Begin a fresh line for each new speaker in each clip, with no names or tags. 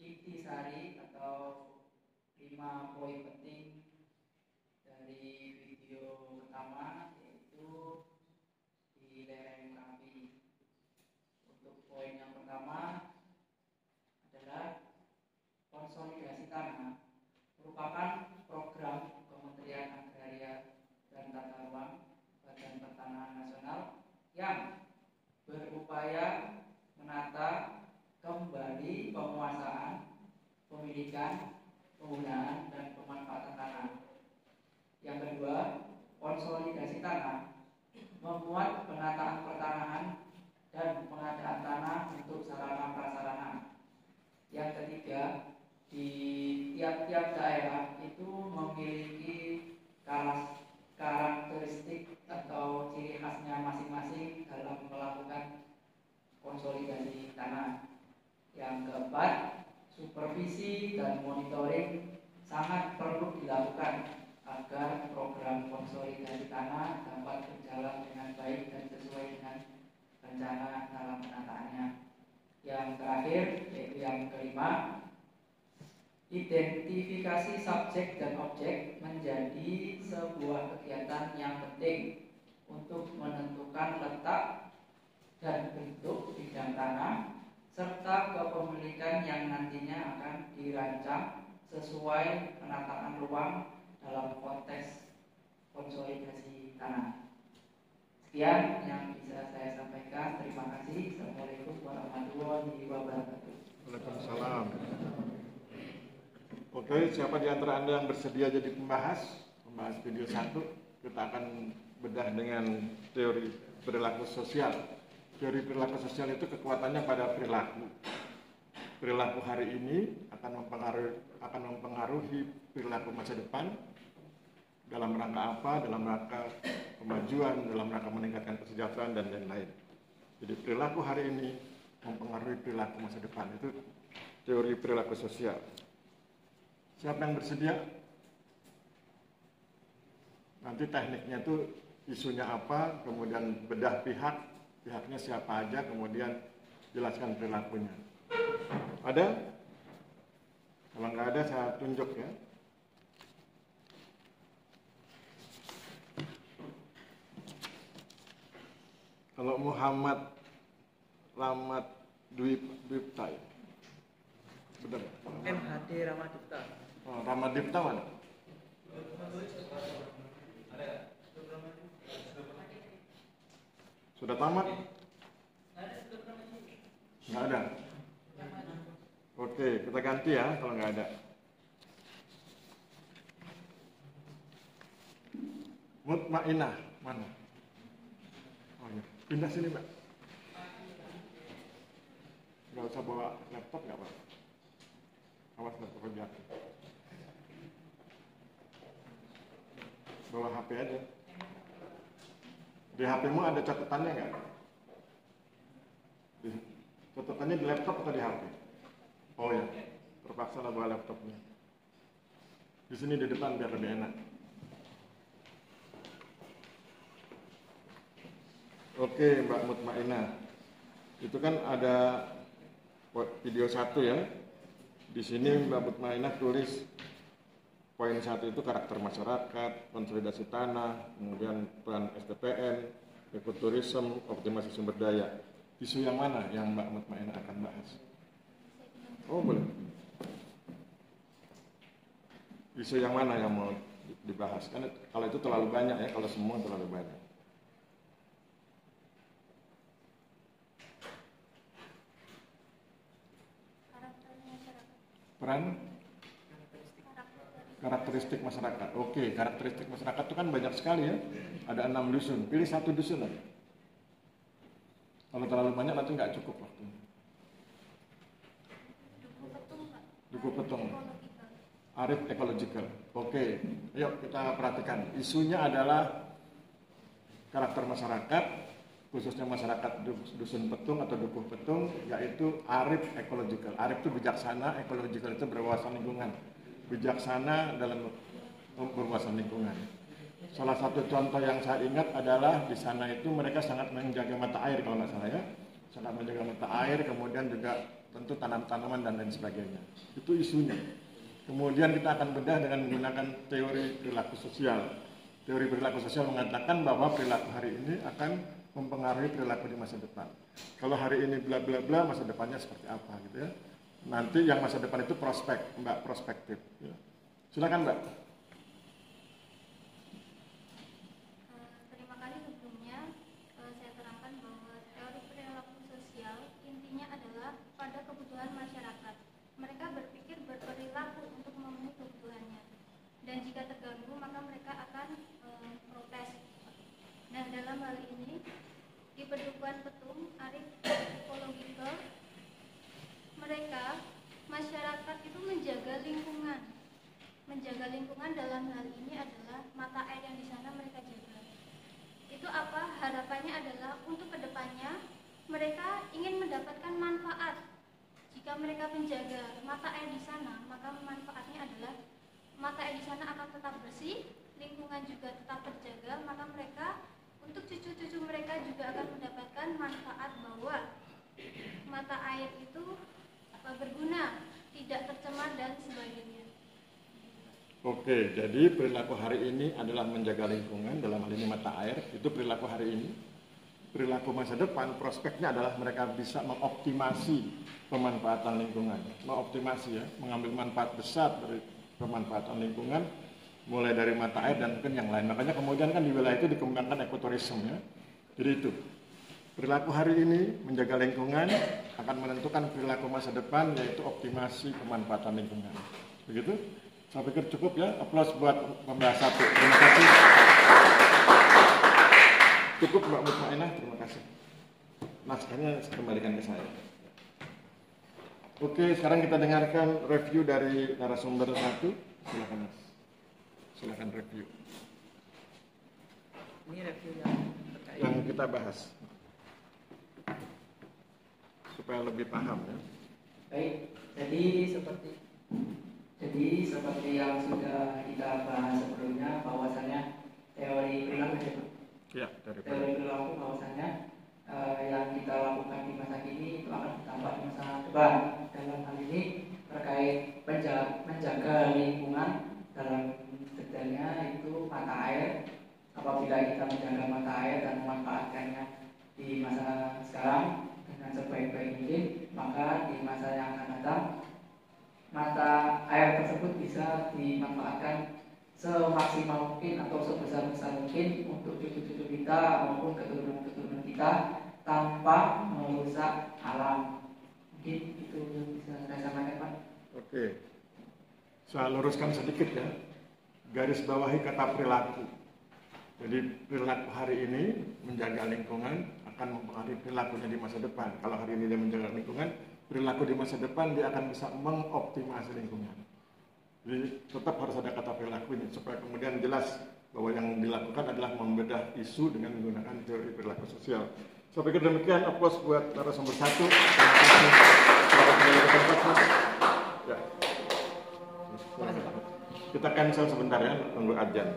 intisari atau 5 poin penting dari video pertama, yaitu di lereng Merapi. Untuk poin yang pertama adalah konsolidasi tanah merupakan program Kementerian Agraria dan Tata Ruang Badan Pertanahan Nasional yang berupaya menata kembali penguasaan, pemilikan, penggunaan, dan pemanfaatan tanah. Yang kedua, konsolidasi tanah memuat penataan pertanahan dan pengadaan tanah untuk sarana prasarana. Yang ketiga, di tiap-tiap daerah itu memiliki karakteristik atau ciri khasnya masing-masing dalam melakukan konsolidasi tanah. Yang keempat, supervisi dan monitoring sangat perlu dilakukan agar program konsolidasi tanah dapat berjalan dengan baik dan sesuai dengan rencana dalam penataannya. Yang terakhir, yaitu yang kelima, identifikasi subjek dan objek menjadi sebuah kegiatan yang penting untuk menentukan letak dan bentuk bidang tanah serta kepemilikan yang nantinya akan dirancang sesuai penataan ruang dalam konteks konsolidasi tanah. Sekian yang bisa saya sampaikan. Terima kasih. Assalamualaikum warahmatullahi wabarakatuh.
Waalaikumsalam. Oke, siapa di antara Anda yang bersedia jadi pembahas video 1? Kita akan bedah dengan teori perilaku sosial. Teori perilaku sosial itu kekuatannya pada perilaku. Perilaku hari ini akan mempengaruhi perilaku masa depan. Dalam rangka apa? Dalam rangka kemajuan, dalam rangka meningkatkan kesejahteraan dan lain-lain. Jadi perilaku hari ini mempengaruhi perilaku masa depan. Itu teori perilaku sosial. Siapa yang bersedia? Nanti tekniknya itu isunya apa, kemudian bedah pihaknya siapa aja, kemudian jelaskan perilakunya. Ada? Kalau nggak ada, saya tunjuk ya. Kalau Muhammad Rahmat Dwipta ya? Benar?
MHD Ramadipta.
Oh, Ramadipta mana? Sudah tamat? Nggak ada? Oke, kita ganti ya kalau nggak ada. Mutmainah mana? Oh ya, pindah sini Mbak. Nggak usah bawa laptop nggak Pak? Awas laptop jatuh. Bawa HP aja. Di HP-mu ada catatannya nggak? Catatannya di laptop atau di HP? Oh ya, terpaksa lah bawa laptopnya. Di sini di depan biar lebih enak. Oke, Mbak Mutmainah. Itu kan ada video 1 ya. Di sini Mbak Mutmainah tulis poin 1 itu karakter masyarakat, konsolidasi tanah, kemudian peran STPN, ekoturisme, optimasi sumber daya. Isu yang mana yang Mbak Mutmainah akan bahas? Oh boleh. Isu yang mana yang mau dibahas? Kan kalau itu terlalu banyak ya, kalau semua terlalu banyak. Peran? Karakteristik masyarakat. Oke, karakteristik masyarakat itu kan banyak sekali ya. Ada 6 dusun. Pilih 1 dusun aja. Kalau terlalu banyak nanti nggak cukup waktunya. Duku Petung. Arif Ecological. Oke, yuk kita perhatikan. Isunya adalah karakter masyarakat, khususnya masyarakat dusun Petung atau Dukuh Petung, yaitu Arif Ecological. Arif itu bijaksana, ecological itu berwawasan lingkungan. Bijaksana dalam berwawasan lingkungan. Salah satu contoh yang saya ingat adalah di sana itu mereka sangat menjaga mata air kalau nggak salah ya, sangat menjaga mata air, kemudian juga tertentu, tanam-tanaman dan lain sebagainya. Itu isunya. Kemudian kita akan bedah dengan menggunakan teori perilaku sosial. Teori perilaku sosial mengatakan bahwa perilaku hari ini akan mempengaruhi perilaku di masa depan. Kalau hari ini bla bla bla, masa depannya seperti apa gitu ya. Nanti yang masa depan itu prospek, Mbak, prospektif. Ya. Silakan Mbak.
Terima kasih sebelumnya. Saya terangkan bahwa teori perilaku sosial intinya adalah pada kebutuhan masyarakat. Mereka berpikir berperilaku untuk memenuhi kebutuhannya. Dan jika terganggu, maka mereka akan protes. Nah, dalam hal ini, di Pedukuhan Petung, Arif Ecological, mereka, masyarakat itu menjaga lingkungan. Menjaga lingkungan dalam hal ini adalah mata air yang di sana mereka jaga. Itu apa? Harapannya adalah untuk kedepannya mereka ingin mendapatkan manfaat. Jika mereka menjaga mata air di sana, maka manfaatnya adalah mata air di sana akan tetap bersih, lingkungan juga tetap terjaga, maka mereka untuk cucu-cucu mereka juga akan mendapatkan manfaat bahwa mata air itu berguna, tidak tercemar dan sebagainya.
Oke, jadi perilaku hari ini adalah menjaga lingkungan, dalam hal ini mata air, itu perilaku hari ini. Perilaku masa depan, prospeknya adalah mereka bisa mengoptimasi pemanfaatan lingkungan. Mengoptimasi ya, mengambil manfaat besar dari pemanfaatan lingkungan, mulai dari mata air dan mungkin yang lain. Makanya kemudian kan di wilayah itu dikembangkan ekoturisme ya. Jadi itu, perilaku hari ini menjaga lingkungan akan menentukan perilaku masa depan, yaitu optimasi pemanfaatan lingkungan. Begitu? Saya pikir cukup ya, aplaus buat pembahas satu. Terima kasih. Cukup Mbak Mutmainah, terima kasih. Naskahnya saya kembalikan ke saya. Oke, sekarang kita dengarkan review dari narasumber satu. Silakan Mas. Silakan review.
Ini review yang
Yang kita bahas. Supaya lebih paham ya.
Baik, jadi seperti yang sudah kita bahas sebelumnya, bahwasanya teori perilaku teori perilaku bahwasanya yang kita lakukan di masa kini itu akan berdampak di masa depan. Dalam hal ini terkait menjaga lingkungan, dalam detailnya itu mata air. Apabila kita menjaga mata air dan memanfaatkannya di masa sekarang dengan sebaik-baik mungkin, maka di masa yang akan datang mata air tersebut bisa dimanfaatkan semaksimal mungkin atau sebesar-besar mungkin untuk cucu-cucu kita maupun keturunan-keturunan kita tanpa merusak alam. Mungkin itu bisa saya sampaikan, Pak.
Oke. Saya luruskan sedikit ya. Garis bawahi kata perilaku. Jadi perilaku hari ini menjaga lingkungan akan mempengaruhi perilakunya di masa depan. Kalau hari ini dia menjaga lingkungan, perilaku di masa depan dia akan bisa mengoptimasi lingkungan. Jadi tetap harus ada kata perilaku ini supaya kemudian jelas bahwa yang dilakukan adalah membedah isu dengan menggunakan teori perilaku sosial. Saya pikir demikian, aplaus buat narasumber satu. Ya. Kita cancel sebentar ya, tunggu ajan.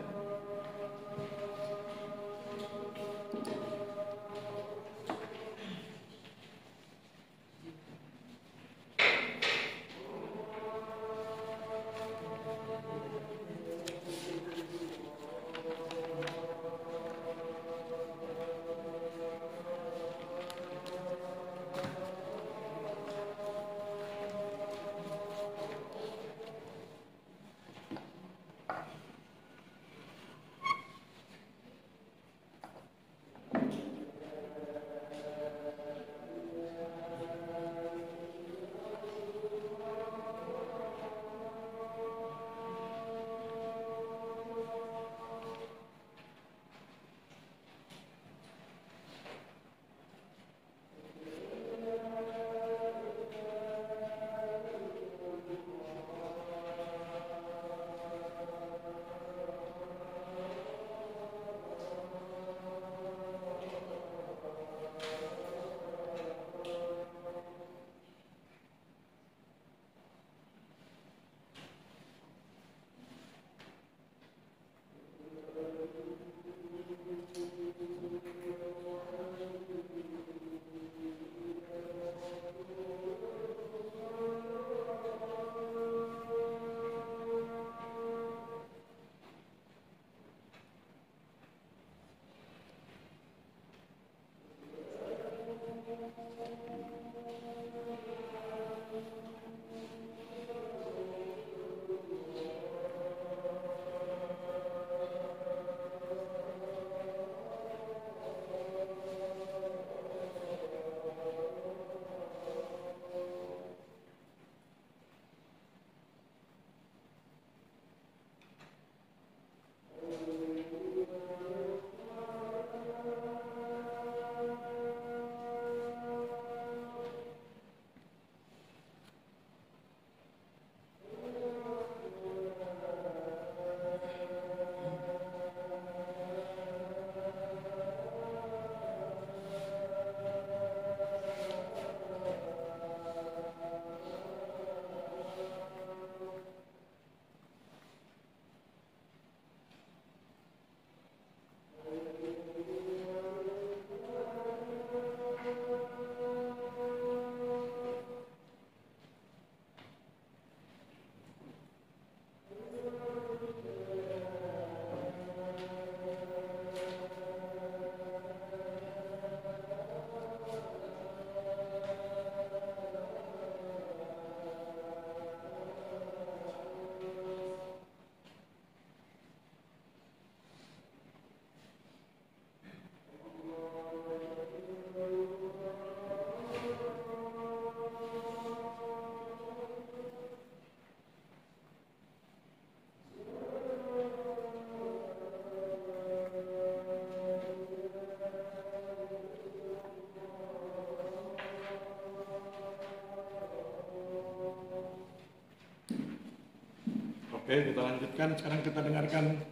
Oke, kita lanjutkan. Sekarang kita dengarkan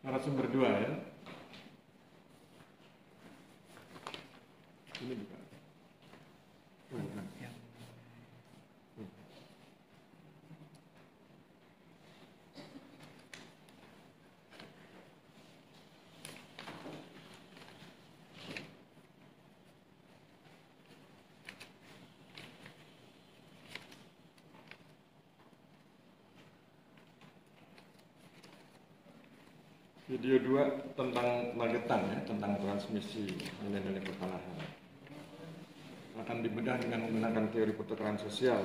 narasumber 2 ya. Ini bukan. Oh, bukan. Video 2 tentang Magetan ya, tentang transmisi nilai-nilai pertanahan. Akan dibedah dengan menggunakan teori pertukaran sosial.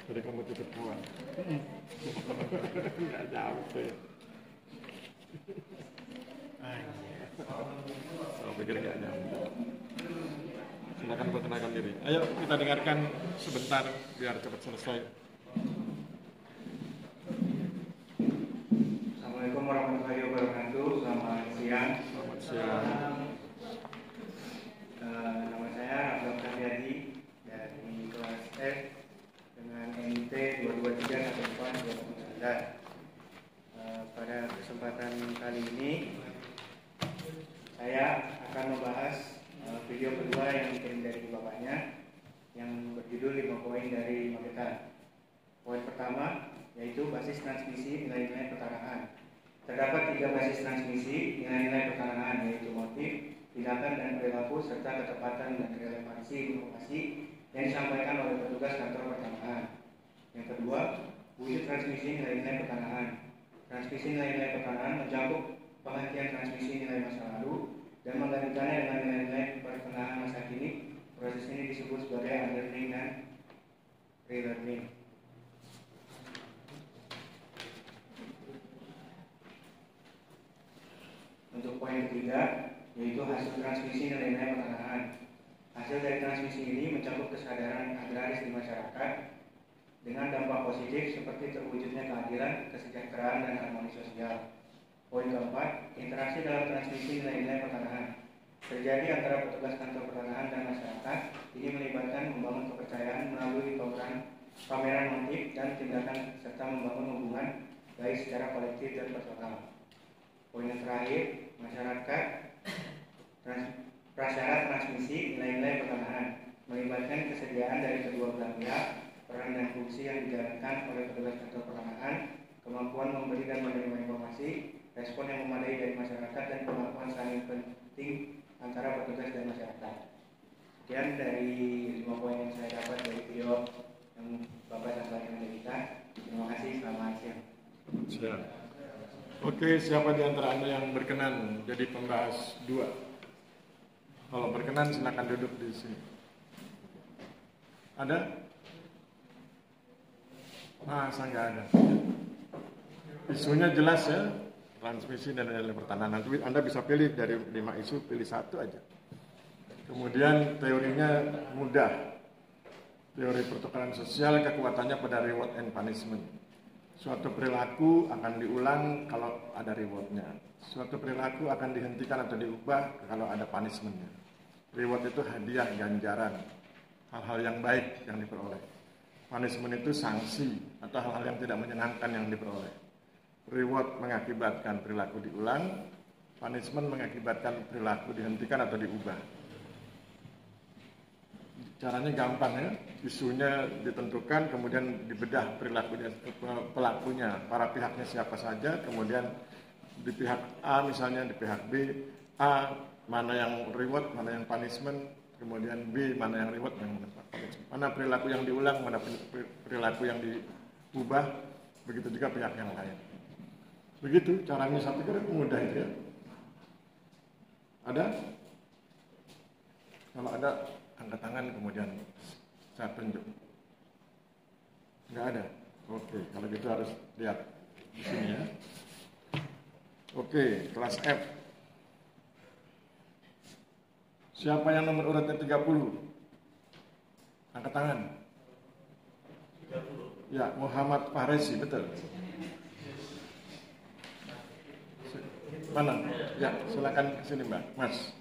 Jadi kamu tutup buah. Nggak nyampe. Saya pikir nggak nyampe. Silakan perkenalkan diri. Ayo kita dengarkan sebentar biar cepat selesai.
Assalamualaikum warahmatullahi wabarakatuh. Selamat siang.
Selamat siang.
Nama saya Abdul Karyadi dari kelas F dengan NIT 22314-2019. Pada kesempatan kali ini saya akan membahas video kedua yang dikirim dari bapaknya yang berjudul 5 poin dari Magetan. Poin pertama yaitu basis transmisi nilai-nilai pertanahan. Terdapat 3 basis transmisi nilai-nilai pertanahan, yaitu motif, tindakan dan perilaku serta ketepatan dan relevansi informasi yang disampaikan oleh petugas kantor pertanahan. Yang kedua, wujud transmisi nilai-nilai pertanahan. Transmisi nilai-nilai pertanahan mencakup penghentian transmisi nilai masa lalu dan menggantikannya dengan nilai-nilai pertanahan masa kini. Proses ini disebut sebagai unlearning dan relearning. Untuk poin ketiga, yaitu hasil transmisi nilai-nilai pertanahan. Hasil dari transmisi ini mencakup kesadaran agraris di masyarakat dengan dampak positif seperti terwujudnya keadilan, kesejahteraan, dan harmoni sosial. Poin keempat, interaksi dalam transmisi nilai-nilai pertanahan. Terjadi antara petugas kantor pertanahan dan masyarakat. Ini melibatkan membangun kepercayaan melalui pameran motif dan tindakan serta membangun hubungan baik secara kolektif dan personal. Poin yang terakhir, masyarakat prasyarat transmisi nilai-nilai pertanahan melibatkan kesediaan dari kedua belah pihak, peran dan fungsi yang dijalankan oleh petugas kantor pertanahan, kemampuan memberi dan menerima informasi, respon yang memadai dari masyarakat, dan kemampuan saling penting antara petugas dan masyarakat. Sekian dari 5 poin yang saya dapat dari video yang Bapak sampaikan kepada kita. Terima kasih, selamat siang.
Siap. Oke, siapa di antara Anda yang berkenan jadi pembahas 2? Kalau berkenan silakan duduk di sini. Ada? Masa nggak ada? Isunya jelas ya, transmisi dan nilai pertanahan. Nanti Anda bisa pilih dari 5 isu, pilih 1 aja. Kemudian teorinya mudah. Teori pertukaran sosial, kekuatannya pada reward and punishment. Suatu perilaku akan diulang kalau ada rewardnya. Suatu perilaku akan dihentikan atau diubah kalau ada punishmentnya. Reward itu hadiah, ganjaran, hal-hal yang baik yang diperoleh. Punishment itu sanksi atau hal-hal yang tidak menyenangkan yang diperoleh. Reward mengakibatkan perilaku diulang, punishment mengakibatkan perilaku dihentikan atau diubah. Caranya gampang ya, isunya ditentukan, kemudian dibedah perilakunya, pelakunya, para pihaknya siapa saja, kemudian di pihak A misalnya, di pihak B, A mana yang reward, mana yang punishment, kemudian B mana yang reward, mana perilaku yang diulang, mana perilaku yang diubah, begitu juga pihak yang lain. Begitu caranya, saya pikir mudah itu ya. Ada? Kalau ada, angkat tangan kemudian saya tunjuk. Nggak ada? Oke, kalau gitu harus lihat di sini ya. Oke, kelas F. Siapa yang nomor urutnya 30? Angkat tangan. 30. Ya, Muhammad Fahrezi, betul. Mana? Ya, silakan sini Mbak, Mas.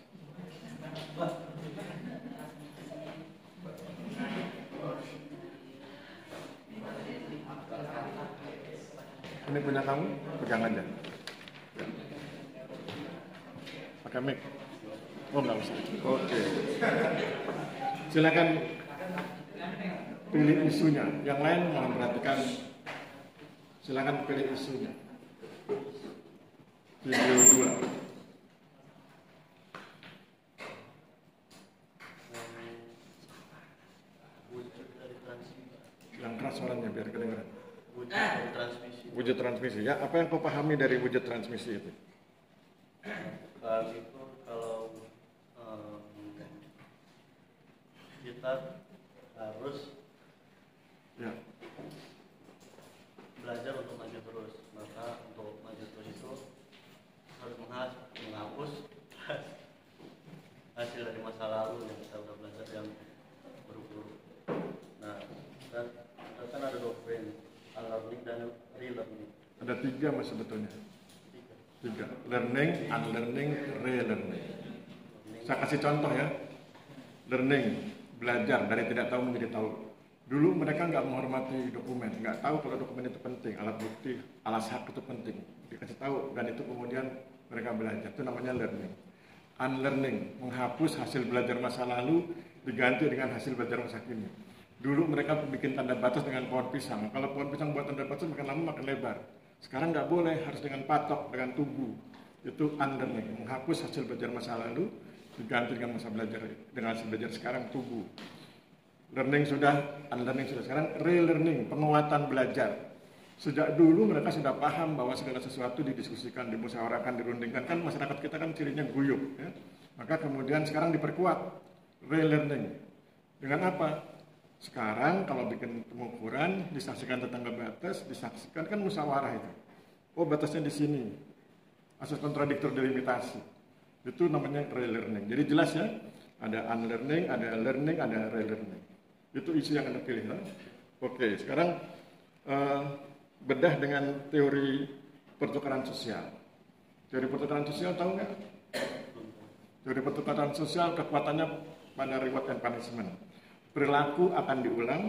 Ini punya kamu, pegang aja. Ya. Pakai mic. Oh nggak usah. Oke. Silakan pilih isunya. Yang lain mohon perhatikan. Silakan pilih isunya. Video 2. Yang keras suaranya biar kedengaran. Wujud transmisi. Ya, apa yang kau pahami dari wujud transmisi itu?
Itu kalau kita harus
Ya.
belajar untuk maju terus, maka untuk maju terus itu harus menghapus hasil dari masa lalu yang kita sudah belajar yang buruk-buruk. Nah, dan kan ada doktrin unlearning dan relearning.
Ada 3 mas sebetulnya. 3. Learning, unlearning, relearning. Saya kasih contoh ya. Learning, belajar dari tidak tahu menjadi tahu. Dulu mereka nggak menghormati dokumen, nggak tahu kalau dokumen itu penting, alat bukti, alas hak itu penting. Dikasih tahu dan itu kemudian mereka belajar. Itu namanya learning. Unlearning, menghapus hasil belajar masa lalu diganti dengan hasil belajar masa kini. Dulu mereka bikin tanda batas dengan pohon pisang. Kalau pohon pisang buat tanda batas makin lama makin lebar. Sekarang nggak boleh, harus dengan patok, dengan tugu. Itu unlearning, menghapus hasil belajar masa lalu diganti dengan masa belajar, dengan hasil belajar sekarang tugu. Learning sudah, unlearning sudah. Sekarang relearning, penguatan belajar. Sejak dulu mereka sudah paham bahwa segala sesuatu didiskusikan, dimusyawarahkan, dirundingkan. Kan masyarakat kita kan cirinya guyup. Ya? Maka kemudian sekarang diperkuat relearning. Dengan apa? Sekarang kalau bikin pengukuran, disaksikan tetangga batas, disaksikan kan musyawarah itu. Oh batasnya di sini. Asas kontradiktor delimitasi. Itu namanya relearning. Jadi jelas ya, ada unlearning, ada learning, ada relearning. Itu isu yang Anda pilih. Ya? Oke, sekarang bedah dengan teori pertukaran sosial. Teori pertukaran sosial tahu nggak? Teori pertukaran sosial kekuatannya pada reward and punishment. Perilaku akan diulang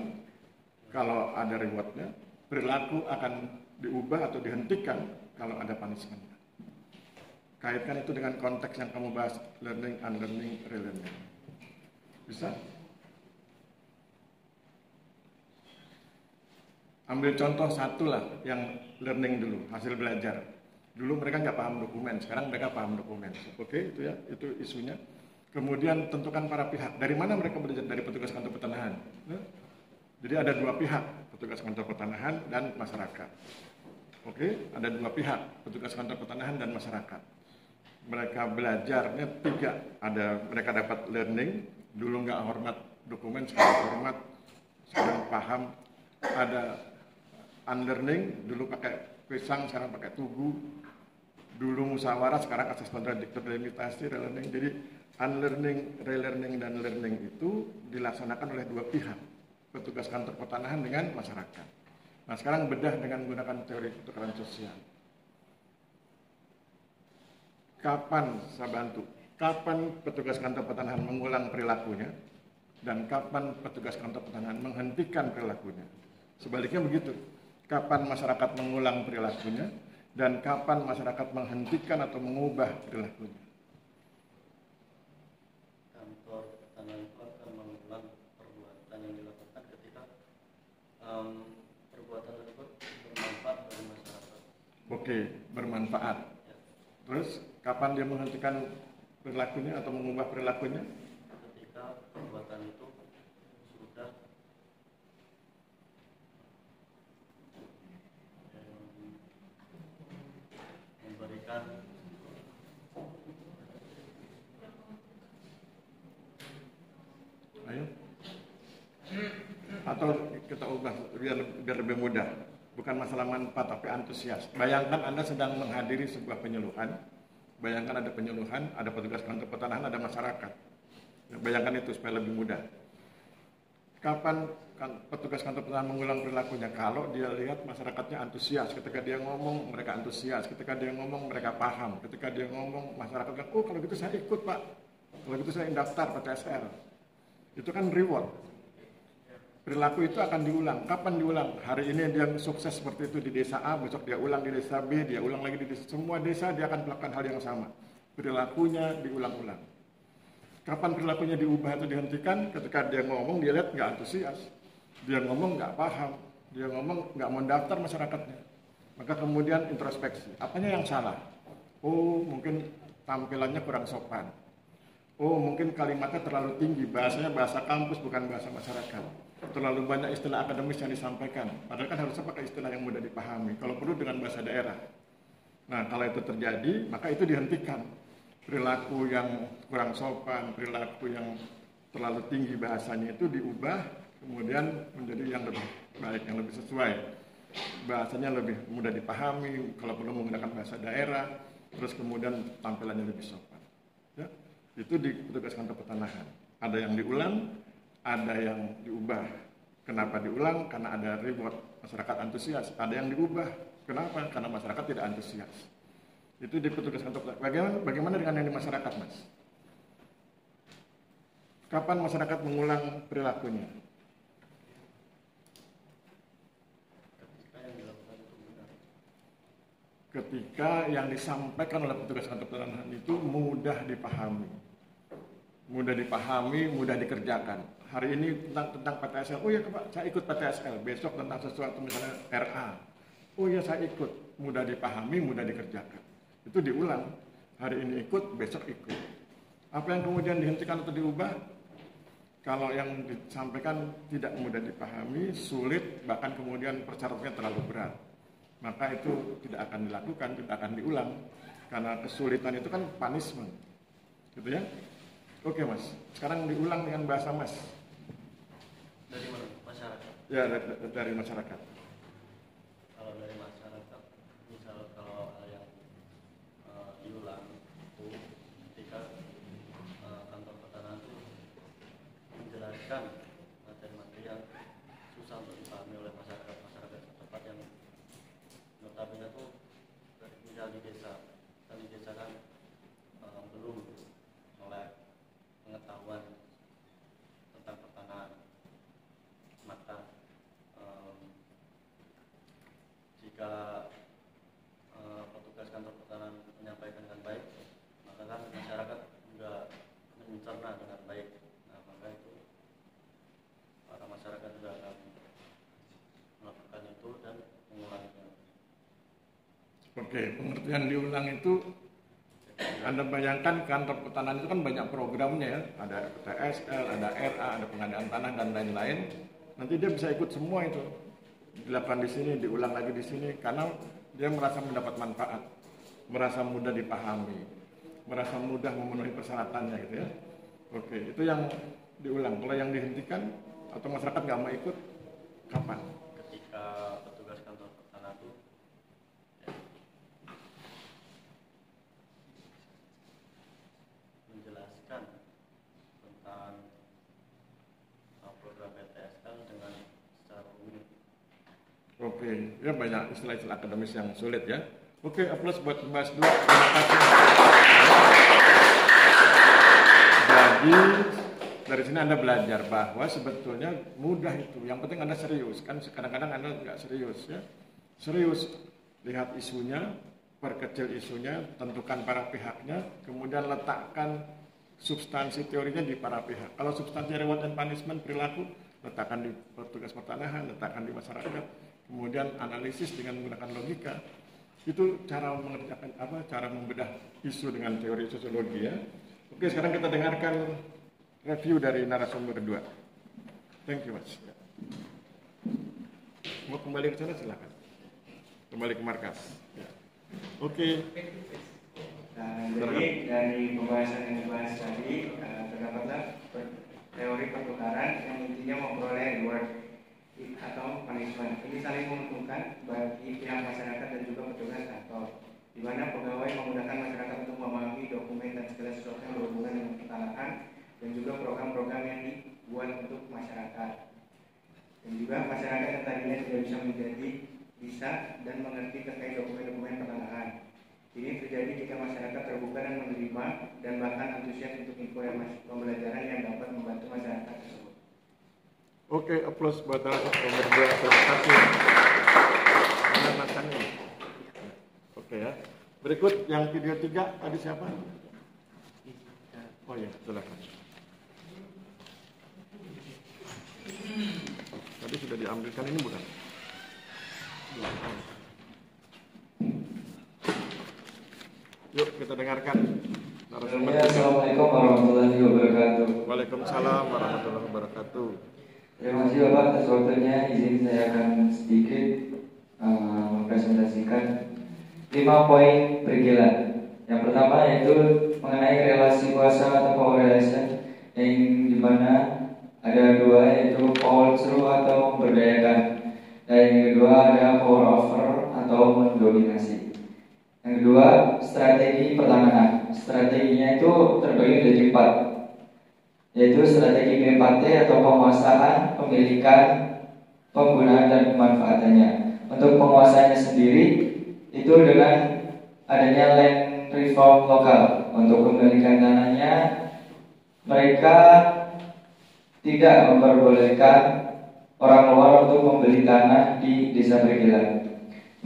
kalau ada rewardnya. Perilaku akan diubah atau dihentikan kalau ada punishment. Kaitkan itu dengan konteks yang kamu bahas, learning, unlearning, relearning. Bisa? Ambil contoh satu lah yang learning dulu, hasil belajar. Dulu mereka nggak paham dokumen, sekarang mereka paham dokumen. Oke, itu ya, itu isunya. Kemudian tentukan para pihak. Dari mana mereka belajar? Dari petugas kantor pertanahan. Jadi ada 2 pihak, petugas kantor pertanahan dan masyarakat. Oke, ada 2 pihak, petugas kantor pertanahan dan masyarakat. Mereka belajarnya 3. Ada mereka dapat learning, dulu nggak hormat dokumen, sekarang hormat, sekarang paham. Ada unlearning, dulu pakai pisang, sekarang pakai tugu. Dulu musyawarah, sekarang asas kontradiktor delimitasi, relearning. Jadi unlearning, relearning, dan learning itu dilaksanakan oleh 2 pihak, petugas kantor pertanahan dengan masyarakat. Nah sekarang bedah dengan menggunakan teori pertukaran sosial. Kapan saya bantu? Kapan petugas kantor pertanahan mengulang perilakunya dan kapan petugas kantor pertanahan menghentikan perilakunya? Sebaliknya begitu. Kapan masyarakat mengulang perilakunya dan kapan masyarakat menghentikan atau mengubah perilakunya?
Kantor pertanahan itu akan mengulang perbuatan tersebut bermanfaat bagi masyarakat.
Oke, bermanfaat.
Ya.
Terus kapan dia menghentikan perilakunya atau mengubah perilakunya?
Ketika perbuatan itu sudah memberikan
Ayo. Atau kita ubah biar lebih mudah. Bukan masalah manfaat tapi antusias. Bayangkan Anda sedang menghadiri sebuah penyuluhan. Bayangkan ada penyuluhan, ada petugas kantor pertanahan, ada masyarakat. Ya, bayangkan itu supaya lebih mudah. Kapan petugas kantor pertanahan mengulang perilakunya? Kalau dia lihat masyarakatnya antusias. Ketika dia ngomong, mereka antusias. Ketika dia ngomong, mereka paham. Ketika dia ngomong, masyarakat bilang, oh kalau gitu saya ikut Pak. Kalau gitu saya daftar PTSL. Itu kan reward. Perilaku itu akan diulang. Kapan diulang? Hari ini dia sukses seperti itu di desa A, besok dia ulang di desa B, dia ulang lagi di desa. Semua desa dia akan melakukan hal yang sama. Perilakunya diulang-ulang. Kapan perilakunya diubah atau dihentikan? Ketika dia ngomong, dia lihat nggak antusias. Dia ngomong nggak paham. Dia ngomong nggak mau daftar masyarakatnya. Maka kemudian introspeksi. Apanya yang salah? Oh, mungkin tampilannya kurang sopan. Oh, mungkin kalimatnya terlalu tinggi. Bahasanya bahasa kampus, bukan bahasa masyarakat. Terlalu banyak istilah akademis yang disampaikan. Padahal kan harusnya pakai istilah yang mudah dipahami. Kalau perlu dengan bahasa daerah. Nah, kalau itu terjadi, maka itu dihentikan. Perilaku yang kurang sopan, perilaku yang terlalu tinggi bahasanya itu diubah, kemudian menjadi yang lebih baik, yang lebih sesuai. Bahasanya lebih mudah dipahami, kalau perlu menggunakan bahasa daerah, terus kemudian tampilannya lebih sopan. Ya, itu di petugas kantor pertanahan. Ada yang diulang, ada yang diubah. Kenapa diulang? Karena ada reward, masyarakat antusias. Ada yang diubah. Kenapa? Karena masyarakat tidak antusias. Itu di petugas kantor. Bagaimana dengan yang di masyarakat, Mas? Kapan masyarakat mengulang perilakunya? Ketika yang disampaikan oleh petugas kantor pertanahan itu mudah dipahami. Mudah dipahami, mudah dikerjakan. Hari ini tentang PTSL, oh ya Pak, saya ikut PTSL. Besok tentang sesuatu misalnya RA, oh ya saya ikut. Mudah dipahami, mudah dikerjakan. Itu diulang. Hari ini ikut, besok ikut. Apa yang kemudian dihentikan atau diubah? Kalau yang disampaikan tidak mudah dipahami, sulit, bahkan kemudian persyaratannya terlalu berat, maka itu tidak akan dilakukan, tidak akan diulang. Karena kesulitan itu kan punishment. Gitu ya? Oke Mas, sekarang diulang dengan bahasa Mas.
Dari mana? Masyarakat.
Ya, dari masyarakat.
Kalau dari masyarakat, misal kalau ada yang diulang itu ketika kantor pertanahan itu menjelaskan materi-materi yang susah untuk dipahami oleh masyarakat setempat yang notabene itu misal di desa kan belum melek pengetahuan tentang pertanahan, maka jika petugas kantor pertanahan menyampaikan dengan baik, maka kan masyarakat juga mencerna dengan baik. Nah, maka itu para masyarakat juga akan melakukan itu dan mengulanginya.
Oke, pengertian diulang itu Anda bayangkan kantor pertanahan itu kan banyak programnya ya, ada PTSL, ada RA, ada pengadaan tanah dan lain-lain. Nanti dia bisa ikut semua itu, dilakukan di sini, diulang lagi di sini, karena dia merasa mendapat manfaat, merasa mudah dipahami, merasa mudah memenuhi persyaratannya gitu ya. Oke, itu yang diulang. Kalau yang dihentikan atau masyarakat nggak mau ikut, kapan?
Ketika petugas kantor pertanahan itu menjelaskan tentang program PTSL dengan secara umum.
Oke, ya banyak istilah-istilah akademis yang sulit ya. Oke, aplaus buat Mas Dua. Terima kasih. Jadi dari sini Anda belajar bahwa sebetulnya mudah itu. Yang penting Anda serius. Kan kadang-kadang Anda nggak serius ya. Serius, lihat isunya, perkecil isunya, tentukan para pihaknya, kemudian letakkan substansi teorinya di para pihak. Kalau substansi reward and punishment perilaku, letakkan di petugas pertanahan, letakkan di masyarakat, kemudian analisis dengan menggunakan logika. Itu cara mengerjakan cara membedah isu dengan teori sosiologi ya. Oke, sekarang kita dengarkan review dari narasumber kedua. Thank you, Mas. Mau kembali ke sana silakan. Kembali ke markas. Ya. Oke.
Nah, jadi dari pembahasan yang dibahas tadi terdapatlah teori pertukaran yang intinya memperoleh reward atau punishment. Ini saling menguntungkan bagi pihak masyarakat dan juga petugas kantor, di mana pegawai memudahkan masyarakat untuk memahami dokumen dan segala sesuatu yang berhubungan dengan pertanahan dan juga program-program yang dibuat untuk masyarakat. Dan juga masyarakat yang tadinya tidak bisa dan mengerti terkait dokumen-dokumen pertanahan. Ini terjadi jika masyarakat terbuka dan menerima dan bahkan antusias untuk info pembelajaran yang dapat membantu masyarakat tersebut.
Oke, aplaus buat narasumber kedua. Terima kasih. Mana masanya? Oke ya. Berikut yang video 3 tadi siapa? Oh iya, silakan. Tadi sudah diambilkan ini bukan? Yuk kita dengarkan narasumber.
Assalamualaikum warahmatullahi wabarakatuh.
Waalaikumsalam warahmatullahi wabarakatuh.
Terima kasih Bapak atas waktunya. Izin saya akan sedikit mempresentasikan 5 poin perikilan. Yang pertama yaitu mengenai relasi kuasa atau power relation, yang dimana ada 2, yaitu power through atau memberdayakan, dan yang kedua ada power over atau mendominasi. Yang kedua, strategi pertanahan. Strateginya itu terbagi menjadi 4, yaitu strategi P4T atau penguasaan, pemilikan, penggunaan, dan pemanfaatannya. Untuk penguasaannya sendiri itu dengan adanya land reform lokal. Untuk pemilikan tanahnya, mereka tidak memperbolehkan orang luar untuk membeli tanah di desa perikilan.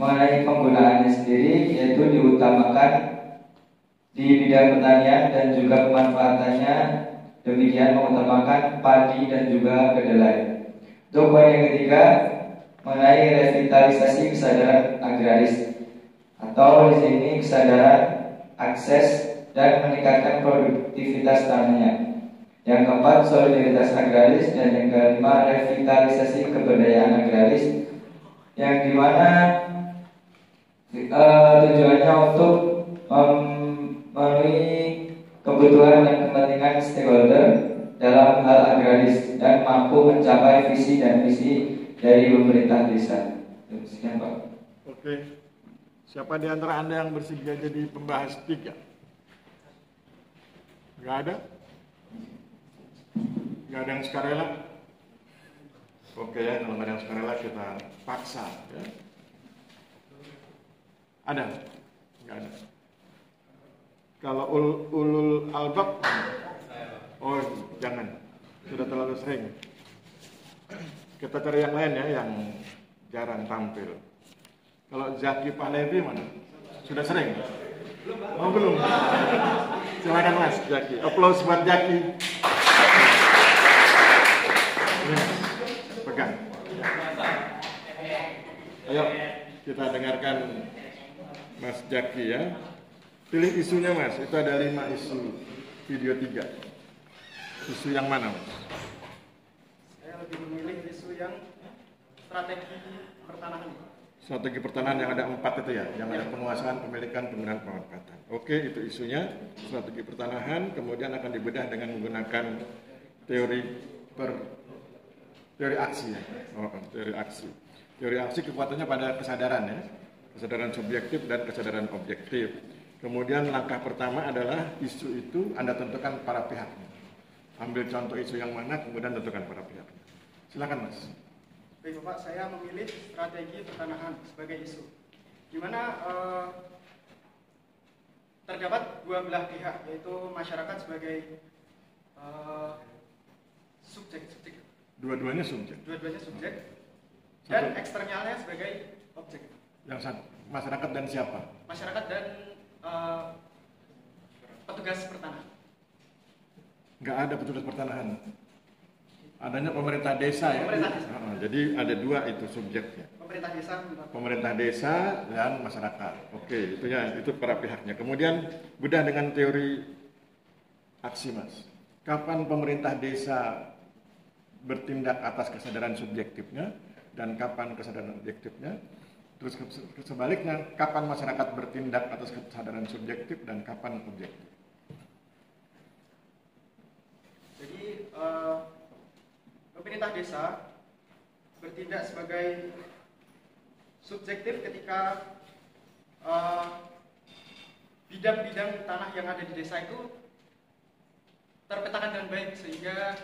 Mengenai penggunaannya sendiri, yaitu diutamakan di bidang pertanian dan juga pemanfaatannya, demikian mengutamakan padi dan juga kedelai. Untuk poin yang ketiga, mengenai revitalisasi kesadaran agraris, atau di sini kesadaran akses dan meningkatkan produktivitas tanahnya. Yang keempat, solidaritas agraris, dan yang kelima, revitalisasi kebudayaan agraris, yang dimana tujuannya untuk memenuhi kebutuhan dan kepentingan stakeholder dalam hal agraris dan mampu mencapai visi dan misi dari pemerintah desa. Sekian Pak.
Oke. Siapa di antara Anda yang bersedia jadi pembahas 3? Nggak ada? Nggak ada yang sukarela? Oke ya, kalau nggak ada yang sukarela kita paksa ya. Ada? Nggak ada. Kalau ulul albab, oh jangan, sudah terlalu sering. Kita cari yang lain ya, yang jarang tampil. Kalau Zaki Pahlevi mana? Sudah sering? Oh belum. Silakan Mas Zaki. Aplaus buat Zaki. Ini, pegang. Ayo kita dengarkan Mas Zaki ya. Pilih isunya Mas. Itu ada 5 isu. Video 3. Isu yang mana Mas?
Saya lebih memilih isu yang strategi pertanahan.
Strategi pertanahan yang ada 4 itu ya, yang ada penguasaan, pemilikan, penggunaan, pemanfaatan. Oke, itu isunya strategi pertanahan, kemudian akan dibedah dengan menggunakan teori aksi ya. Teori aksi. Teori aksi kekuatannya pada kesadaran ya, kesadaran subjektif dan kesadaran objektif. Kemudian langkah pertama adalah isu itu Anda tentukan para pihaknya. Ambil contoh isu yang mana, kemudian tentukan para pihaknya. Silakan Mas.
Baik Bapak, saya memilih strategi pertanahan sebagai isu, di mana terdapat 2 belah pihak, yaitu masyarakat sebagai subjek.
Dua-duanya subjek.
Dua-duanya subjek, dan eksternalnya sebagai objek.
Yang satu, masyarakat dan siapa?
Masyarakat dan petugas pertanahan.
Nggak ada petugas pertanahan. Adanya pemerintah desa ya.
Pemerintah desa.
Jadi ada dua itu subjeknya.
Pemerintah desa
Pemerintah desa dan masyarakat. Oke, itu para pihaknya. Kemudian bedah dengan teori aksi, Mas. Kapan pemerintah desa bertindak atas kesadaran subjektifnya dan kapan kesadaran objektifnya? Terus sebaliknya, kapan masyarakat bertindak atas kesadaran subjektif dan kapan objektif?
Jadi pemerintah desa bertindak sebagai subjektif ketika bidang-bidang tanah yang ada di desa itu terpetakan dengan baik sehingga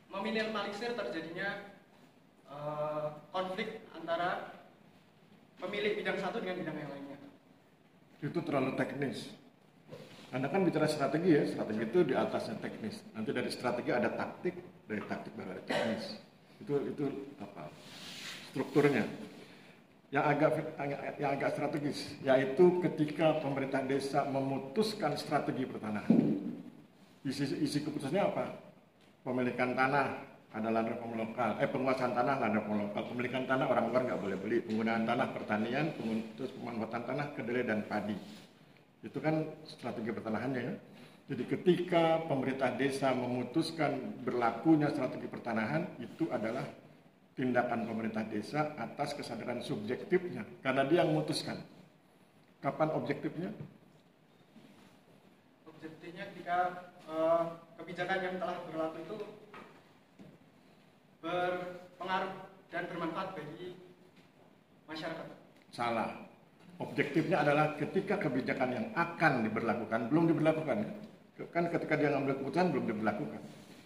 meminimalisir terjadinya konflik antara pemilik bidang satu dengan bidang yang lainnya.
Itu terlalu teknis. Anda kan bicara strategi ya, strategi itu di atasnya teknis. Nanti dari strategi ada taktik, dari taktik baru ada teknis. Itu apa? Strukturnya. Yang agak strategis, yaitu ketika pemerintah desa memutuskan strategi pertanahan. Isi keputusannya apa? Pemilikan tanah adalah reform lokal, penguasaan tanah adalah reform lokal, pemilikan tanah orang luar nggak boleh beli, penggunaan tanah pertanian, terus pemanfaatan tanah kedelai dan padi. Itu kan strategi pertanahannya ya. Jadi ketika pemerintah desa memutuskan berlakunya strategi pertanahan, itu adalah tindakan pemerintah desa atas kesadaran subjektifnya, karena dia yang memutuskan. Kapan objektifnya?
Objektifnya ketika kebijakan yang telah berlaku itu berpengaruh dan bermanfaat bagi masyarakat.
Salah. Objektifnya adalah ketika kebijakan yang akan diberlakukan belum diberlakukan. Kan ketika dia ngambil keputusan belum diberlakukan.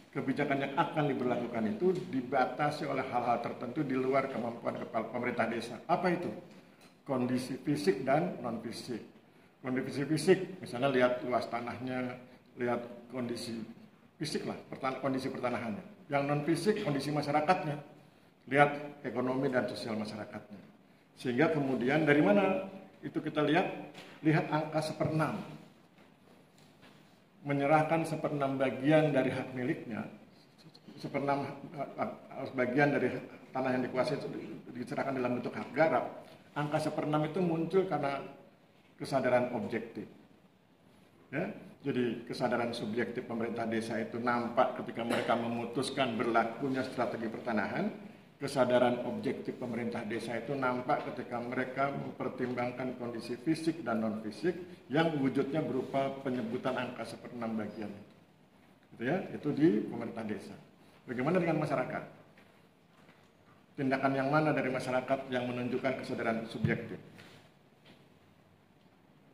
Kebijakan yang akan diberlakukan itu dibatasi oleh hal-hal tertentu di luar kemampuan kepala pemerintah desa. Apa itu? Kondisi fisik dan non fisik. Kondisi fisik, misalnya lihat luas tanahnya, lihat kondisi fisik lah, kondisi pertanahannya. Yang non fisik, kondisi masyarakatnya, lihat ekonomi dan sosial masyarakatnya. Sehingga kemudian dari mana itu kita lihat angka 1/6. Menyerahkan 1/6 bagian dari hak miliknya, 1/6 bagian dari tanah yang dikuasai itu diserahkan dalam bentuk hak garap. Angka 1/6 itu muncul karena kesadaran objektif. Ya, jadi kesadaran subjektif pemerintah desa itu nampak ketika mereka memutuskan berlakunya strategi pertanahan. Kesadaran objektif pemerintah desa itu nampak ketika mereka mempertimbangkan kondisi fisik dan non fisik yang wujudnya berupa penyebutan angka 1/6 bagian. Gitu ya, itu di pemerintah desa. Bagaimana dengan masyarakat? Tindakan yang mana dari masyarakat yang menunjukkan kesadaran subjektif?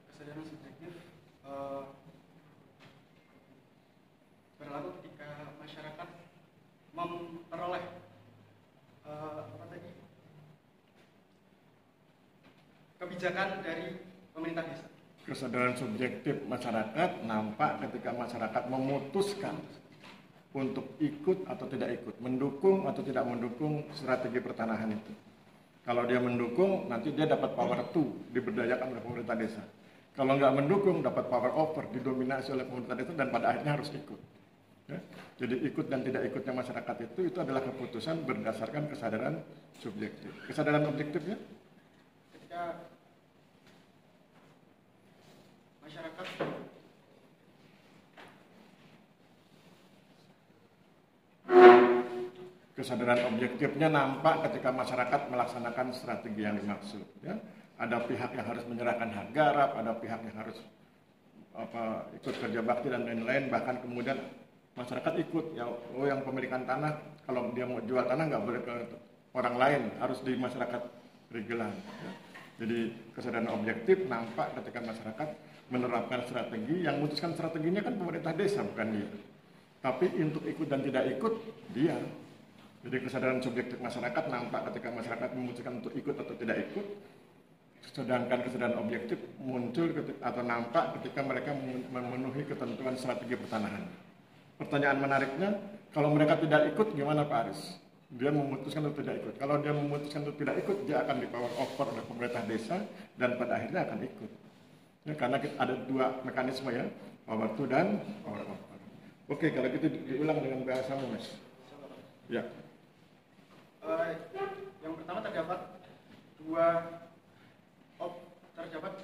Kesadaran subjektif berlaku ketika masyarakat memperoleh kebijakan dari pemerintah desa.
Kesadaran subjektif masyarakat nampak ketika masyarakat memutuskan untuk ikut atau tidak ikut, mendukung atau tidak mendukung strategi pertanahan itu. Kalau dia mendukung, nanti dia dapat power 2, diberdayakan oleh pemerintah desa. Kalau nggak mendukung, dapat power over, didominasi oleh pemerintah desa dan pada akhirnya harus ikut. Ya? Jadi ikut dan tidak ikutnya masyarakat itu adalah keputusan berdasarkan kesadaran subjektif. Kesadaran objektifnya?
Ketika masyarakat
kesadaran objektifnya nampak ketika masyarakat melaksanakan strategi yang dimaksud. Ya? Ada pihak yang harus menyerahkan hak garap, ada pihak yang harus ikut kerja bakti dan lain-lain, bahkan kemudian masyarakat ikut, ya, yang pemilikan tanah, kalau dia mau jual tanah nggak boleh ke orang lain, harus di masyarakat regelan. Ya. Jadi kesadaran objektif nampak ketika masyarakat menerapkan strategi, yang memutuskan strateginya kan pemerintah desa, bukan dia. Tapi untuk ikut dan tidak ikut, dia. Jadi kesadaran subjektif masyarakat nampak ketika masyarakat memutuskan untuk ikut atau tidak ikut, sedangkan kesadaran objektif muncul atau nampak ketika mereka memenuhi ketentuan strategi pertanahan. Pertanyaan menariknya, kalau mereka tidak ikut, gimana Pak Aris? Dia memutuskan untuk tidak ikut. Kalau dia memutuskan untuk tidak ikut, dia akan di power over oleh pemerintah desa dan pada akhirnya akan ikut. Ya, karena ada dua mekanisme ya, power to dan power over. Oke, kalau gitu diulang dengan bahasamu, Mas. Ya.
Yang pertama terdapat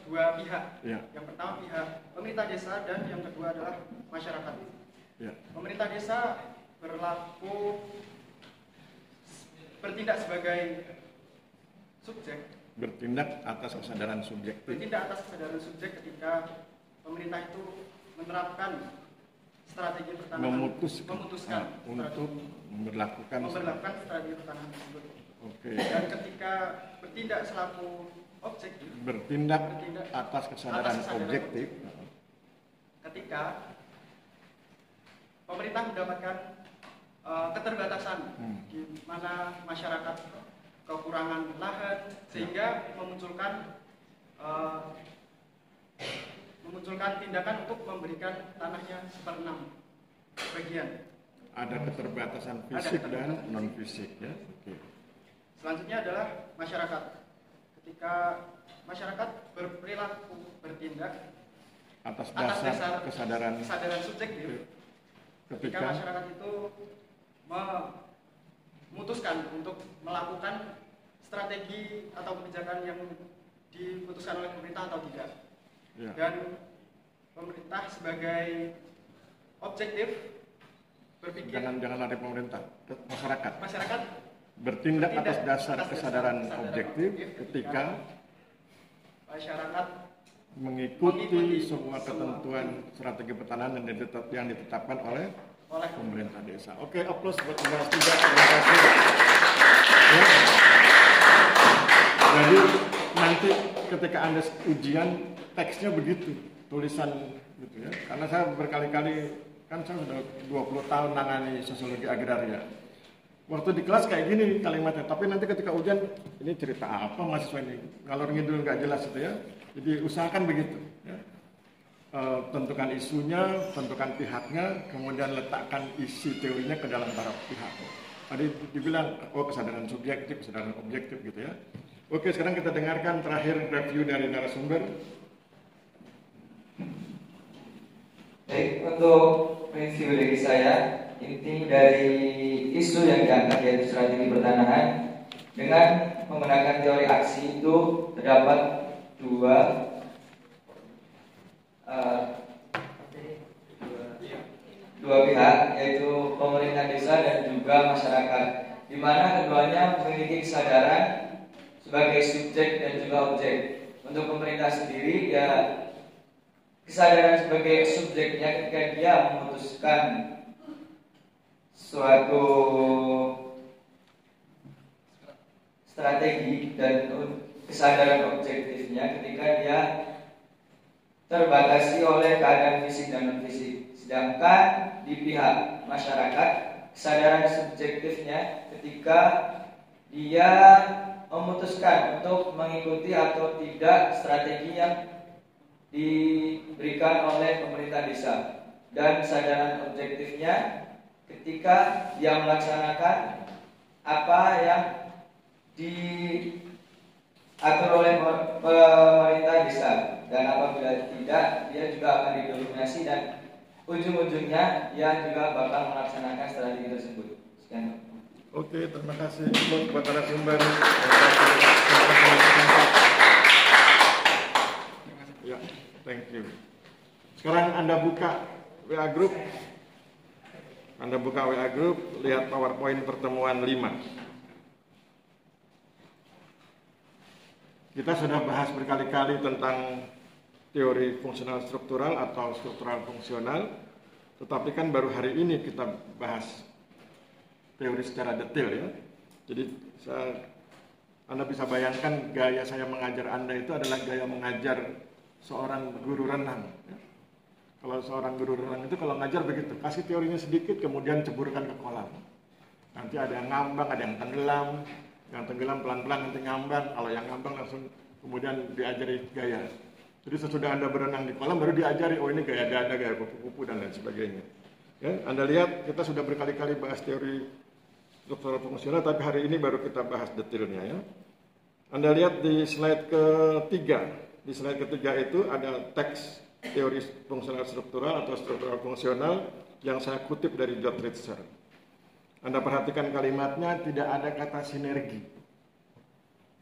dua pihak.
Ya.
Yang pertama pihak pemerintah desa dan yang kedua adalah masyarakat.
Ya.
Pemerintah desa bertindak sebagai subjek.
Bertindak atas kesadaran subjektif.
Bertindak atas kesadaran subjek ketika pemerintah itu menerapkan strategi pertanahan, memutuskan
untuk memberlakukan
strategi pertanahan tersebut.
Oke.
Dan ketika bertindak selaku objek,
bertindak atas kesadaran objektif,
ketika pemerintah mendapatkan keterbatasan di mana masyarakat kekurangan lahan sehingga memunculkan tindakan untuk memberikan tanahnya 1/6 bagian.
Ada keterbatasan fisik dan non fisik, ya. Oke.
Selanjutnya adalah masyarakat. Ketika masyarakat bertindak
atas dasar kesadaran
subjektif, ketika masyarakat itu memutuskan untuk melakukan strategi atau kebijakan yang diputuskan oleh pemerintah atau tidak. Ya. Dan pemerintah sebagai objektif berpikir
jangan lari pemerintah,
masyarakat
bertindak atas dasar kesadaran objektif ketika
masyarakat
mengikuti semua ketentuan strategi pertanahan yang ditetapkan oleh pemerintah desa. Oke, aplaus buat Mas juga. Terima kasih. Ya. Jadi nanti ketika Anda ujian teksnya begitu, tulisan gitu ya. Karena saya berkali-kali, kan saya sudah 20 tahun nangani sosiologi agraria. Waktu di kelas kayak gini kalimatnya, tapi nanti ketika ujian, ini cerita apa mahasiswa ini? Ngalor ngidul nggak jelas itu ya. Jadi usahakan begitu. Ya. Tentukan isunya, tentukan pihaknya, kemudian letakkan isi teorinya ke dalam para pihak. Tadi dibilang, kesadaran subjektif, kesadaran objektif gitu ya. Oke, sekarang kita dengarkan terakhir review dari narasumber.
Baik, untuk review dari saya, inti dari isu yang diangkat yaitu strategi pertanahan dengan menggunakan teori aksi itu terdapat dua pihak, yaitu pemerintah desa dan juga masyarakat, di mana keduanya memiliki kesadaran sebagai subjek dan juga objek. Untuk pemerintah sendiri, ya kesadaran sebagai subjeknya ketika dia memutuskan suatu strategi, dan kesadaran objektifnya ketika dia terbatasi oleh keadaan fisik dan non fisik. Sedangkan di pihak masyarakat, kesadaran subjektifnya ketika dia memutuskan untuk mengikuti atau tidak strategi yang diberikan oleh pemerintah desa, dan kesadaran objektifnya ketika dia melaksanakan apa yang diatur oleh pemerintah desa, dan apabila tidak, dia juga akan didominasi dan ujung-ujungnya dia juga bakal melaksanakan strategi tersebut. Sekian.
Oke, terima kasih buat narasumber. Ya, thank you. Sekarang Anda buka WA Group. Lihat PowerPoint pertemuan 5. Kita sudah bahas berkali-kali tentang teori fungsional struktural atau struktural fungsional, tetapi kan baru hari ini kita bahas teori secara detail ya. Jadi Anda bisa bayangkan gaya saya mengajar Anda itu adalah gaya mengajar seorang guru renang. Ya. Kalau seorang guru renang itu kalau ngajar begitu, kasih teorinya sedikit kemudian ceburkan ke kolam. Nanti ada yang ngambang, ada yang tenggelam pelan-pelan nanti ngambang, kalau yang ngambang langsung kemudian diajari gaya. Jadi sesudah Anda berenang di kolam baru diajari, oh ini gaya dada, gaya kupu-kupu dan lain sebagainya. Ya, Anda lihat kita sudah berkali-kali bahas teori struktural fungsional, tapi hari ini baru kita bahas detailnya ya. Anda lihat di slide ketiga. Di slide ketiga itu ada teks teori fungsional struktural atau struktural fungsional yang saya kutip dari George Ritzer. Anda perhatikan kalimatnya tidak ada kata sinergi.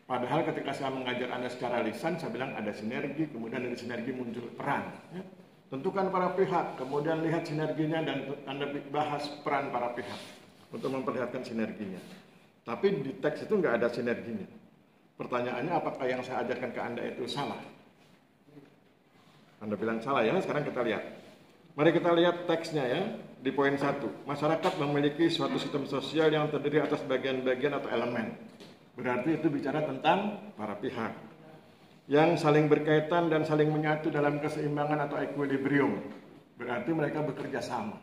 Padahal ketika saya mengajar Anda secara lisan, saya bilang ada sinergi, kemudian dari sinergi muncul peran. Ya. Tentukan para pihak, kemudian lihat sinerginya dan Anda bahas peran para pihak untuk memperlihatkan sinerginya. Tapi di teks itu nggak ada sinerginya. Pertanyaannya, apakah yang saya ajarkan ke Anda itu salah? Anda bilang salah ya, sekarang kita lihat. Mari kita lihat teksnya ya, di poin 1. Masyarakat memiliki suatu sistem sosial yang terdiri atas bagian-bagian atau elemen. Berarti itu bicara tentang para pihak yang saling berkaitan dan saling menyatu dalam keseimbangan atau equilibrium. Berarti mereka bekerja sama.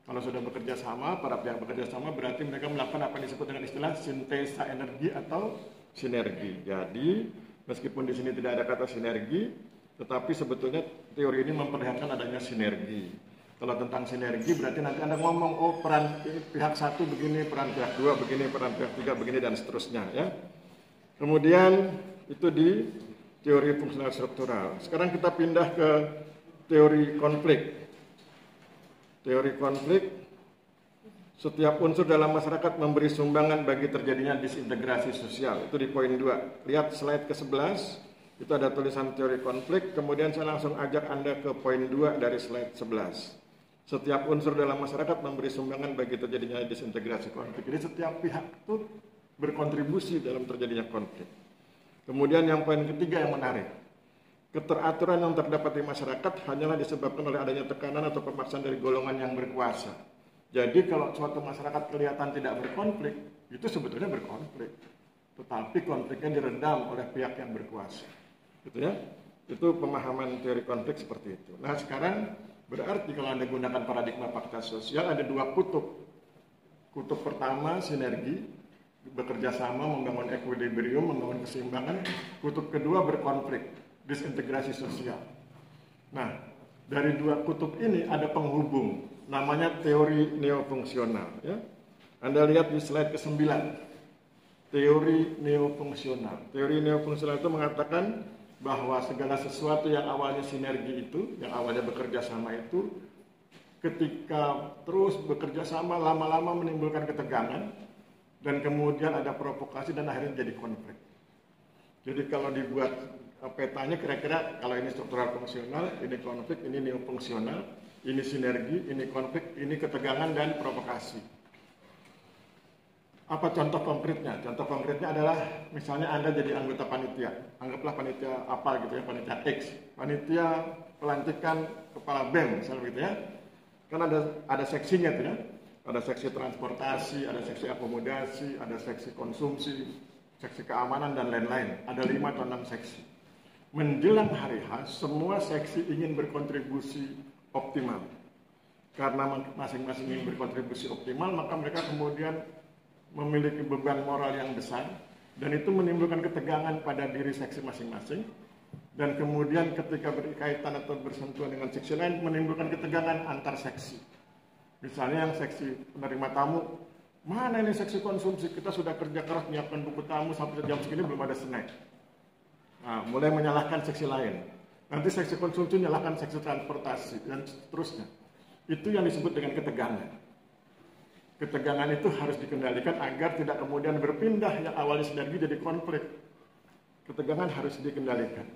Kalau sudah bekerja sama, para pihak bekerja sama, berarti mereka melakukan apa yang disebut dengan istilah sintesa energi atau sinergi. Jadi, meskipun di sini tidak ada kata sinergi, tetapi sebetulnya teori ini memperlihatkan adanya sinergi. Kalau tentang sinergi berarti nanti Anda ngomong, oh peran pihak 1 begini, peran pihak 2 begini, peran pihak 3 begini, dan seterusnya ya. Kemudian itu di teori fungsional struktural. Sekarang kita pindah ke teori konflik. Teori konflik, setiap unsur dalam masyarakat memberi sumbangan bagi terjadinya disintegrasi sosial. Itu di poin 2. Lihat slide ke-11, itu ada tulisan teori konflik. Kemudian saya langsung ajak Anda ke poin 2 dari slide 11. Setiap unsur dalam masyarakat memberi sumbangan bagi terjadinya disintegrasi konflik. Jadi setiap pihak itu berkontribusi dalam terjadinya konflik. Kemudian yang poin ketiga yang menarik. Keteraturan yang terdapat di masyarakat hanyalah disebabkan oleh adanya tekanan atau pemaksaan dari golongan yang berkuasa. Jadi kalau suatu masyarakat kelihatan tidak berkonflik, itu sebetulnya berkonflik. Tetapi konfliknya diredam oleh pihak yang berkuasa. Gitu ya. Itu pemahaman teori konflik seperti itu. Nah sekarang berarti kalau Anda gunakan paradigma fakta sosial ada 2 kutub. Kutub pertama sinergi, bekerja sama, membangun equilibrium, membangun keseimbangan. Kutub kedua berkonflik, disintegrasi sosial. Nah, dari 2 kutub ini ada penghubung, namanya teori neofungsional. Ya. Anda lihat di slide ke-9, teori neofungsional. Teori neofungsional itu mengatakan bahwa segala sesuatu yang awalnya sinergi itu, yang awalnya bekerja sama itu, ketika terus bekerja sama lama-lama menimbulkan ketegangan, dan kemudian ada provokasi dan akhirnya jadi konflik. Jadi kalau dibuat petanya kira-kira kalau ini struktural fungsional, ini konflik, ini neofungsional, ini sinergi, ini konflik, ini ketegangan dan provokasi. Apa contoh konkretnya? Contoh konkretnya adalah misalnya Anda jadi anggota panitia. Anggaplah panitia apa gitu ya, panitia X. Panitia pelantikan kepala BEM misalnya gitu ya. Kan ada seksinya tuh ya. Ada seksi transportasi, ada seksi akomodasi, ada seksi konsumsi, seksi keamanan, dan lain-lain. Ada 5 atau 6 seksi. Menjelang hari H, semua seksi ingin berkontribusi optimal. Karena masing-masing ingin berkontribusi optimal, maka mereka kemudian memiliki beban moral yang besar, dan itu menimbulkan ketegangan pada diri seksi masing-masing. Dan kemudian ketika berkaitan atau bersentuhan dengan seksi lain, menimbulkan ketegangan antar seksi. Misalnya yang seksi penerima tamu, mana ini seksi konsumsi, kita sudah kerja keras menyiapkan buku tamu sampai jam segini belum ada snack. Nah, mulai menyalahkan seksi lain. Nanti seksi konsumsi menyalahkan seksi transportasi dan seterusnya. Itu yang disebut dengan ketegangan. Ketegangan itu harus dikendalikan agar tidak kemudian berpindah yang awalnya sinergi jadi konflik. Ketegangan harus dikendalikan.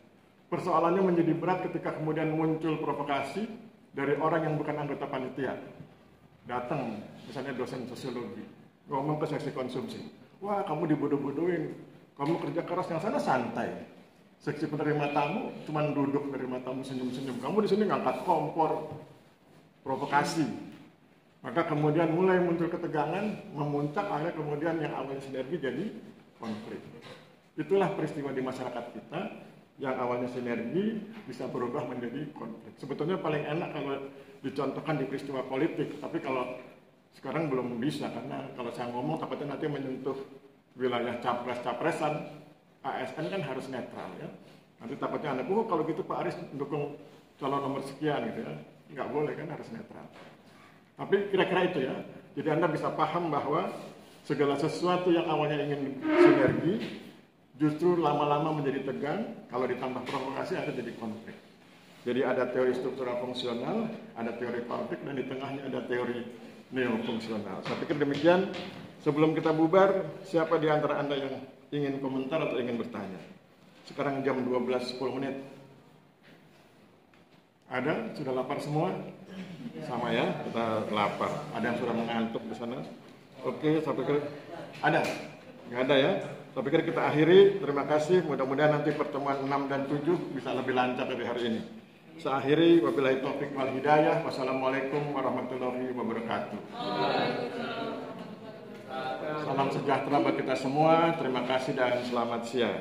Persoalannya menjadi berat ketika kemudian muncul provokasi dari orang yang bukan anggota panitia. Datang, misalnya dosen sosiologi, ngomong ke seksi konsumsi. Wah, kamu dibodoh-bodohin. Kamu kerja keras, yang sana santai. Seksi penerima tamu cuma duduk menerima tamu senyum-senyum. Kamu di sini ngangkat kompor, provokasi. Maka kemudian mulai muncul ketegangan, memuncak, akhirnya kemudian yang awalnya sinergi jadi konflik. Itulah peristiwa di masyarakat kita, yang awalnya sinergi bisa berubah menjadi konflik. Sebetulnya paling enak kalau dicontohkan di peristiwa politik, tapi kalau sekarang belum bisa, karena kalau saya ngomong takutnya nanti menyentuh wilayah capres-capresan, ASN kan harus netral ya. Nanti takutnya Anda, kalau gitu Pak Aris mendukung calon nomor sekian gitu ya. Nggak boleh kan, harus netral. Tapi kira-kira itu ya. Jadi Anda bisa paham bahwa segala sesuatu yang awalnya ingin sinergi, justru lama-lama menjadi tegang, kalau ditambah provokasi ada jadi konflik. Jadi ada teori struktural fungsional, ada teori konflik, dan di tengahnya ada teori neofungsional. Saya pikir demikian. Sebelum kita bubar, siapa di antara Anda yang ingin komentar atau ingin bertanya? Sekarang jam 12.10 menit. Ada? Sudah lapar semua? Sama ya, kita lapar. Ada yang sudah mengantuk di sana? Oke, saya pikir ada? Nggak ada ya? Saya pikir kita akhiri. Terima kasih. Mudah-mudahan nanti pertemuan 6 dan 7 bisa lebih lancar dari hari ini. Saya akhiri. Wabillahi taufiq wal hidayah. Wassalamualaikum warahmatullahi wabarakatuh. Salam sejahtera bagi kita semua. Terima kasih dan selamat siang.